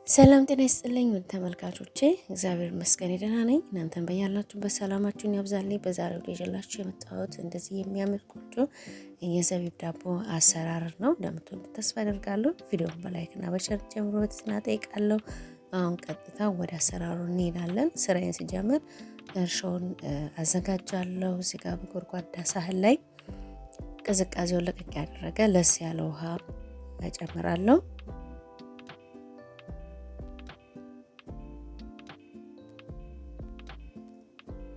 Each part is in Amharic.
ሰላም ጤና ይስጥልኝ ውድ ተመልካቾቼ፣ እግዚአብሔር ይመስገን ደህና ነኝ። እናንተም በያላችሁበት ሰላማችሁን ያብዛልኝ። በዛሬው ይዤላችሁ የመጣሁት እንደዚህ የሚያምር ቆንጆ የዘቢብ ዳቦ አሰራር ነው። እንደምትወዱት ተስፋ አደርጋለሁ። ቪዲዮውን በላይክና በሸር ጀምሮ በትህትና እጠይቃለሁ። አሁን ቀጥታ ወደ አሰራሩ እንሄዳለን። ስራዬን ሲጀምር እርሾውን አዘጋጃለሁ። እዚህ ጋር በጎድጓዳ ሳህን ላይ ቅዝቃዜውን ለቀቅ ያደረገ ለስ ያለ ውሃ እጨምራለሁ።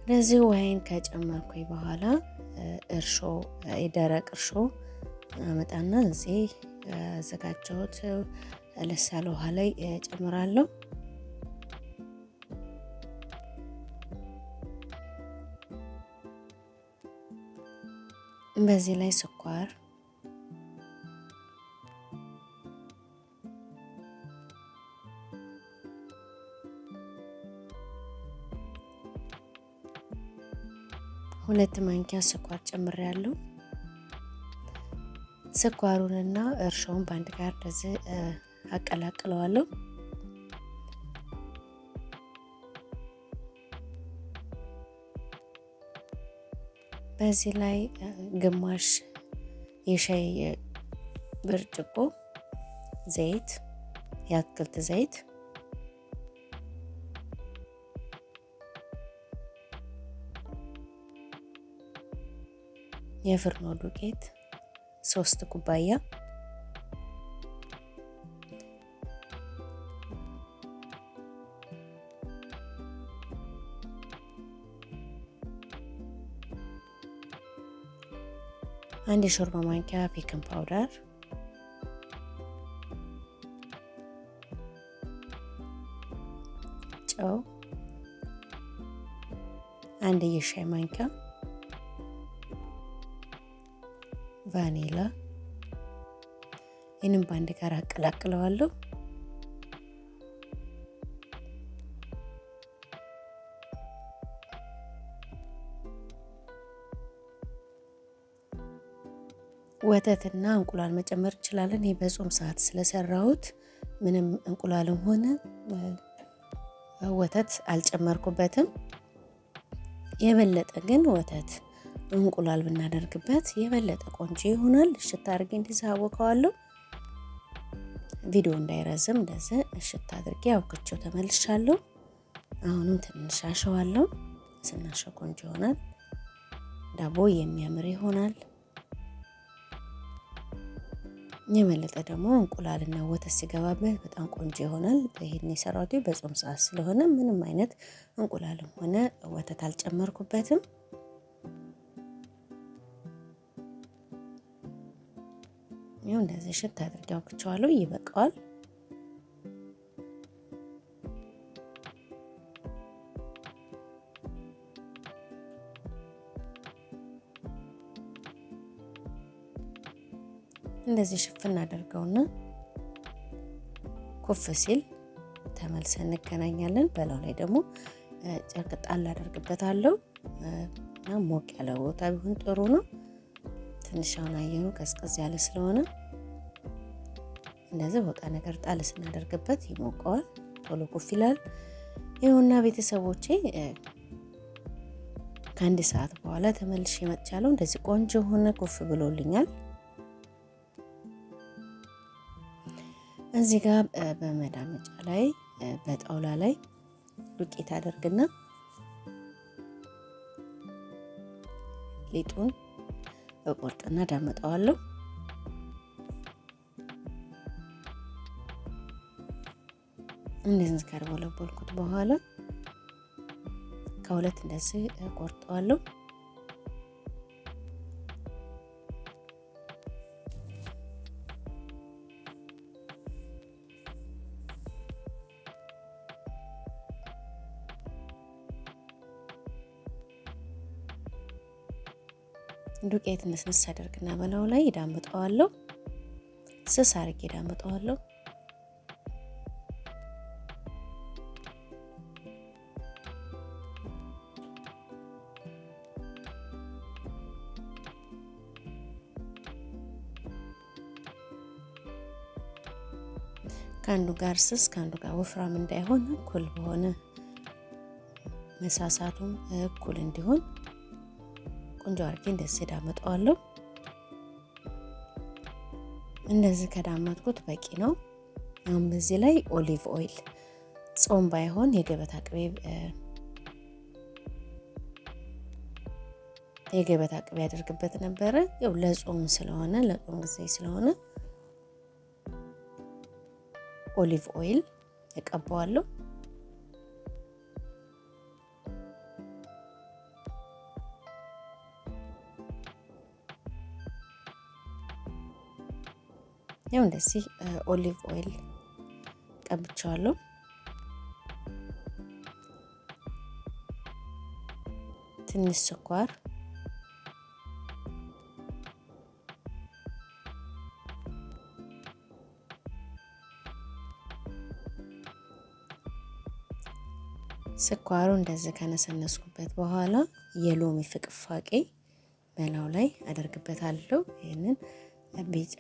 ለዚህ ውሃይን ከጨመርኩኝ በኋላ እርሾ የደረቅ እርሾ አመጣና እዚህ አዘጋጀሁት ለስ ያለ ውሃ ላይ እጨምራለሁ። በዚህ ላይ ስኳር፣ ሁለት ማንኪያ ስኳር ጨምሬያለሁ። ስኳሩንና እርሾውን በአንድ ጋር እንደዚህ አቀላቅለዋለሁ። በዚህ ላይ ግማሽ የሻይ ብርጭቆ ዘይት፣ የአትክልት ዘይት፣ የፍርኖ ዱቄት 3 ኩባያ፣ አንድ የሾርባ ማንኪያ ቤኪንግ ፓውደር፣ ጨው አንድ የሻይ ማንኪያ፣ ቫኒላ። ይህንን በአንድ ጋር አቀላቅለዋለሁ። ወተትና እንቁላል መጨመር እንችላለን። ይህ በጾም ሰዓት ስለሰራሁት ምንም እንቁላልም ሆነ ወተት አልጨመርኩበትም። የበለጠ ግን ወተት እንቁላል ብናደርግበት የበለጠ ቆንጆ ይሆናል። እሽት አድርጌ እንዲዛወቀዋለሁ። ቪዲዮ እንዳይረዝም እንደዚህ እሽት አድርጌ አውክቼው ተመልሻለሁ። አሁንም ትንሽ አሸዋለሁ። ስናሸው ቆንጆ ይሆናል። ዳቦ የሚያምር ይሆናል። የበለጠ ደግሞ እንቁላልና ወተት ሲገባበት በጣም ቆንጆ ይሆናል። ይሄን የሰራሁት በጾም ሰዓት ስለሆነ ምንም አይነት እንቁላልም ሆነ ወተት አልጨመርኩበትም። ይኸው እንደዚህ ሽት አድርጌ አውክቼዋለሁ። ይበቃዋል። እንደዚህ ሽፍን አድርገውና ኩፍ ሲል ተመልሰን እንገናኛለን። በላው ላይ ደግሞ ጨርቅ ጣል አደርግበታለሁ እና ሞቅ ያለ ቦታ ቢሆን ጥሩ ነው። ትንሽ አሁን አየሩ ቀዝቀዝ ያለ ስለሆነ እንደዚህ ቦታ ነገር ጣል ስናደርግበት ይሞቀዋል፣ ቶሎ ኩፍ ይላል። ይኸውና ቤተሰቦቼ ከአንድ ሰዓት በኋላ ተመልሼ መጥቻለሁ። እንደዚህ ቆንጆ ሆነ ኩፍ ብሎልኛል። እዚህ ጋር በመዳመጫ ላይ በጣውላ ላይ ዱቄት አደርግና ሊጡን በቆርጥና ዳመጣዋለሁ። እንደዚህ ካርቦለቦልኩት በኋላ ከሁለት እንደዚህ ቆርጠዋለሁ። ዱቄት ንስንስ አደርግና በላው ላይ ዳምጠዋለሁ። ስስ አድርጌ ዳምጠዋለሁ። ከአንዱ ጋር ስስ ከአንዱ ጋር ወፍራም እንዳይሆን እኩል በሆነ መሳሳቱም እኩል እንዲሆን ቆንጆ አድርጌ እንደዚህ ዳመጣዋለሁ። እንደዚህ ከዳመጥኩት በቂ ነው። አሁን በዚህ ላይ ኦሊቭ ኦይል ጾም ባይሆን የገበታ ቅቤ ያደርግበት ነበረ። ያው ለጾም ስለሆነ ለጾም ጊዜ ስለሆነ ኦሊቭ ኦይል እቀባዋለሁ። ያው እንደዚህ ኦሊቭ ኦይል ቀብቻለሁ። ትንሽ ስኳር፣ ስኳሩ እንደዚህ ከነሰነስኩበት በኋላ የሎሚ ፍቅፋቄ በላዩ ላይ አደርግበታለሁ። ይሄንን ቢጫ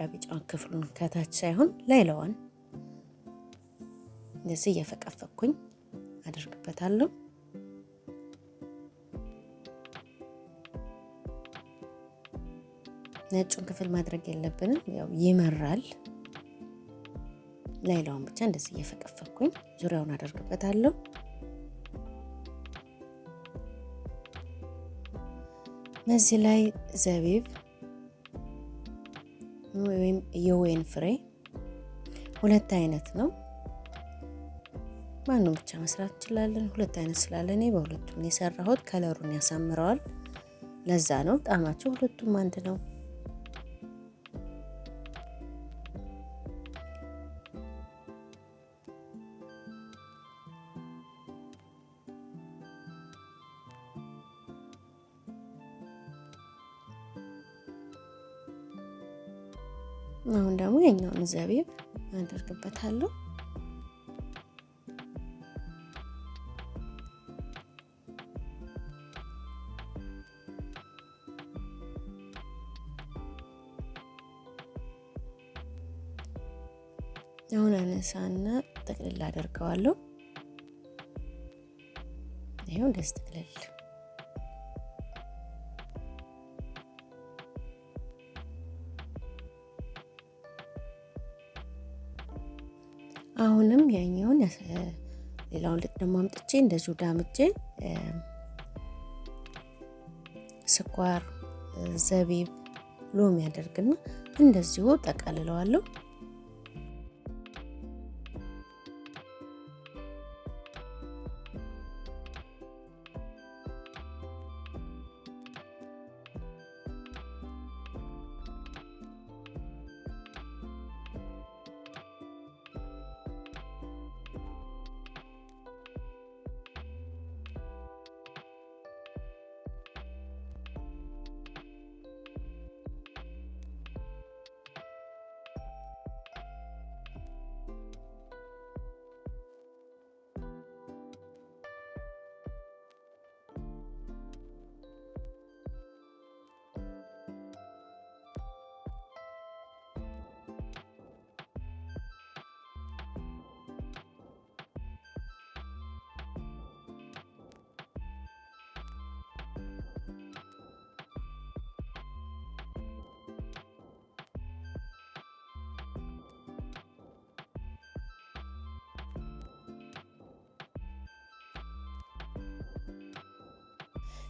ክፍሉን ከታች ሳይሆን ላይለዋን እንደዚህ እየፈቀፈኩኝ አደርግበታለሁ። ነጩን ክፍል ማድረግ የለብንም፣ ያው ይመራል። ላይለዋን ብቻ እንደዚህ እየፈቀፈኩኝ ዙሪያውን አደርግበታለሁ። እዚህ ላይ ዘቢብ ወይም የወይን ፍሬ ሁለት አይነት ነው። ማንንም ብቻ መስራት እንችላለን። ሁለት አይነት ስላለ እኔ በሁለቱም የሰራሁት ከለሩን ያሳምረዋል። ለዛ ነው ጣዕማቸው ሁለቱም አንድ ነው። አሁን ደግሞ የኛውን ዘቢብ አደርግበታለሁ። አሁን አነሳና ጠቅልል አደርገዋለሁ። ይሄው እንደዚህ ጠቅልል። አሁንም ያኛውን ሌላውን ልጥ ደግሞ አምጥቼ እንደዚሁ ዳምጬ ስኳር፣ ዘቢብ፣ ሎሚ ያደርግና እንደዚሁ ጠቀልለዋለሁ።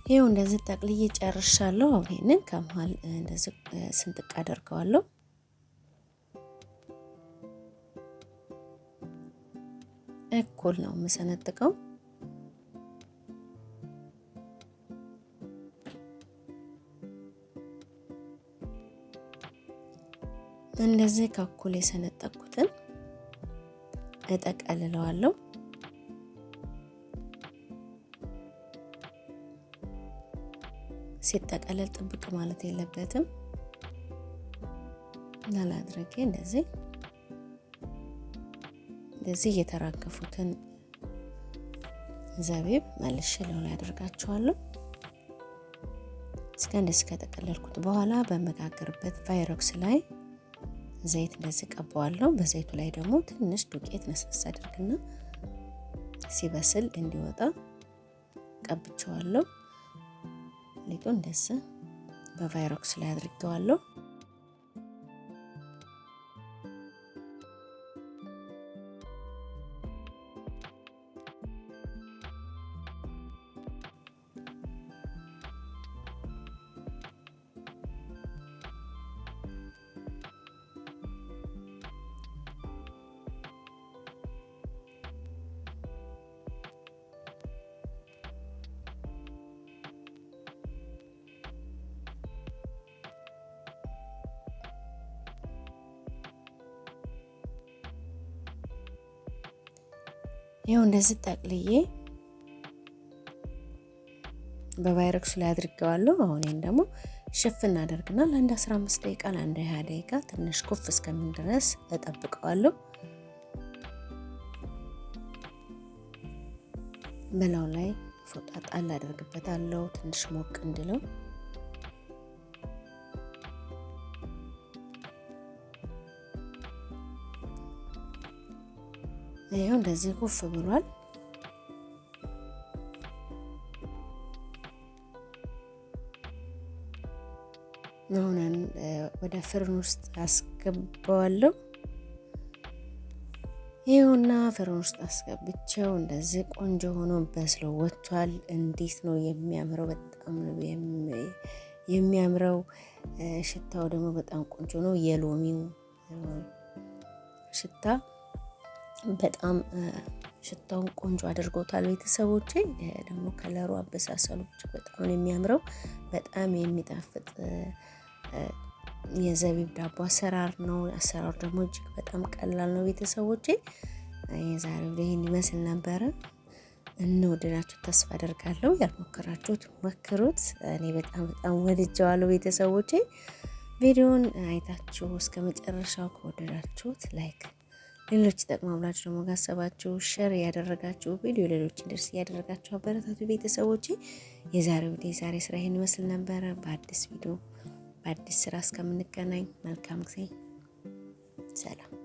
ይሄው እንደዚህ ጠቅልዬ ጨርሻለሁ። አሁን ይሄንን ከመሃል እንደዚህ ስንጥቅ አደርገዋለሁ። እኩል ነው የምሰነጥቀው። እንደዚህ ከእኩል የሰነጠቁትን እጠቀልለዋለሁ። ሲጠቀለል ጥብቅ ማለት የለበትም። ላላድርጌ እንደዚህ እየተራገፉትን ዘቢብ መልሼ ላይ አደርጋቸዋለሁ። እንደዚህ ከጠቀለልኩት በኋላ በመጋገርበት ቫይሮክስ ላይ ዘይት እንደዚህ ቀባዋለሁ። በዘይቱ ላይ ደግሞ ትንሽ ዱቄት ነስነስ አድርግና ሲበስል እንዲወጣ ቀብቼዋለሁ። ሊጡ እንደዚህ በቫይሮክስ ላይ አድርጌዋለሁ። ይኸው እንደዚህ ጠቅልዬ በቫይረክሱ ላይ አድርጌዋለሁ። አሁን ይሄን ደግሞ ሽፍን አደርግና ለአንድ 15 ደቂቃ ለአንድ 20 ደቂቃ ትንሽ ኩፍ እስከሚል ድረስ እጠብቀዋለሁ። በላዩ ላይ ፎጣ ጣል አደርግበታለሁ ትንሽ ሞቅ እንድለው። ይሄው እንደዚህ ኩፍ ብሏል። አሁን ወደ ፍርን ውስጥ አስገባዋለሁ። ይሄውና ፍርን ውስጥ አስገብቼው እንደዚህ ቆንጆ ሆኖ በስሎ ወጥቷል። እንዴት ነው የሚያምረው! በጣም ነው የሚያምረው። ሽታው ደግሞ በጣም ቆንጆ ነው። የሎሚው ሽታ በጣም ሽታውን ቆንጆ አድርጎታል። ቤተሰቦቼ ደግሞ ከለሩ አበሳሰሉ በጣም ነው የሚያምረው። በጣም የሚጣፍጥ የዘቢብ ዳቦ አሰራር ነው። አሰራሩ ደግሞ እጅግ በጣም ቀላል ነው። ቤተሰቦቼ የዛሬው ይሄን ይመስል ነበረ። እንወደዳችሁ ተስፋ አደርጋለሁ። ያልሞከራችሁት ሞክሩት። እኔ በጣም ወድጀዋለሁ። ቤተሰቦቼ ቪዲዮውን አይታችሁ እስከ መጨረሻው ከወደዳችሁት ላይክ፣ ሌሎች ይጠቅማል ብላችሁ ደግሞ ካሰባችሁ ሼር ያደረጋችሁ ቪዲዮ ሌሎች እንዲደርስ ያደረጋችሁ አበረታቱ። ቤተሰቦቼ የዛሬው ስራ ይሄን ይመስል ነበረ። በአዲስ ቪዲዮ በአዲስ ስራ እስከምንገናኝ መልካም ጊዜ፣ ሰላም።